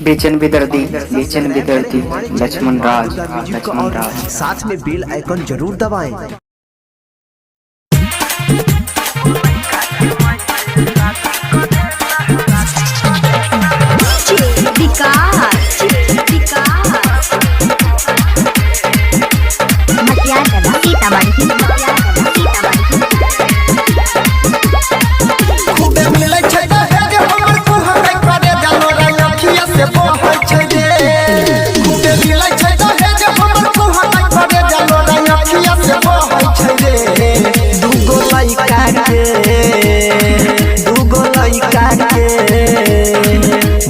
बेचैन बेदर्दी लक्ष्मण राज। साथ में बेल आइकन जरूर दबाएं।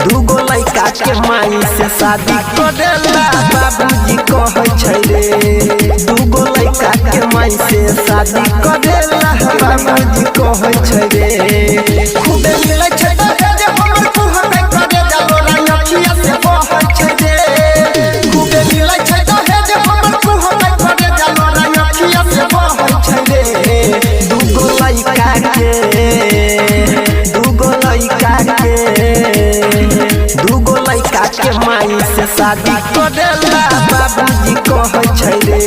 दूगो लइका के माई से शादी करेला बाबूजी कहै छै रे। दूगो लइका के माई से शादी करेला बाबूजी कहै छै रे। खूबे मिलै छै दहेज हमर कुहकै करे जालो रंगखिया से कहै छै रे। खूबे मिलै छै दहेज हमर कुहकै करे जालो रंगखिया से कहै छै रे। दूगो लइका के माई से शादी करेला बाबूजी कहै छै रे।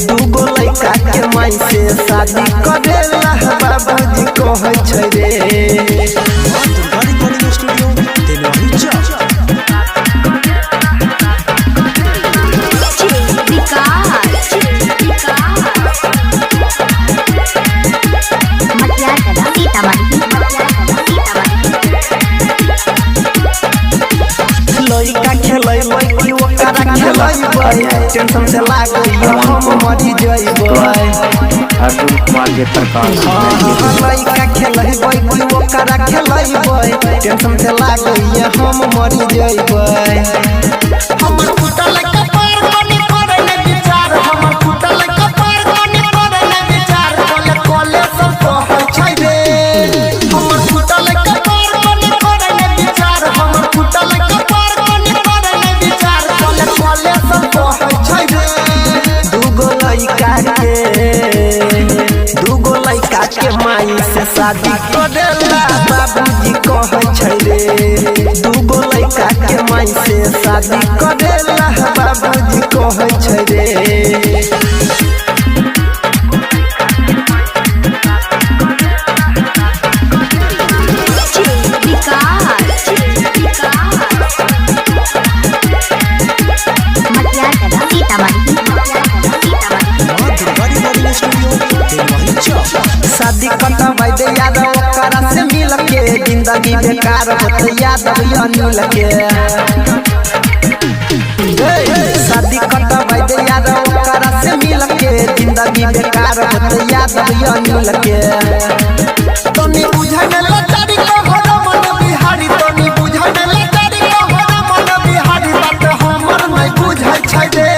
दूगो लइका के माई से शादी करेला बाबूजी कहै छै रे। लइका खेलै लइकी ओकरा खेलैबै टेंशन से लागैया हम मरि जइबै। अर्जुन कुमार के प्रकाश लइका खेलैबै कि ओकरा खेलैबै टेंशन से लागैया हम मरि जइबै। हमर फुटल कपार कोनी करे ने विचार हमर फुटल कपार कोनी करे ने विचार कोले कोले सब कहै छै रे। हमर फुटल कपार कोनी करे ने विचार हमर फुटल दूगो लइका के माई से शादी करेला बाबूजी कहै छै रे। दूगो लइका के माई से शादी करेला बाबूजी कहै छै रे। शादी कटवाई दे यादव ओकरा से मिल के जिंदगी बेकार होत यादव अनिल के। शादी कटवाई दे यादव ओकरा से मिल के जिंदगी बेकार होत यादव अनिल के। तनी बुझन लचारी को होरा मन बिहारी तनी बुझन लचारी को होरा मन बिहारी बात हमर नहीं बुझै छै रे।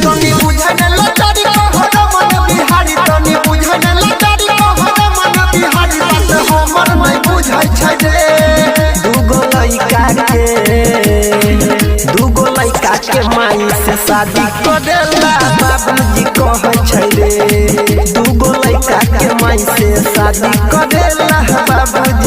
तनी बुझन लचारी को होरा मन बिहारी तनी बुझन लचारी को होरा मन बिहारी बात हमर नहीं बुझै छै रे। दूगो लइका के माई से शादी करेला बाबूजी कहै छै रे। दूगो लइका के माई से शादी करेला बाबूजी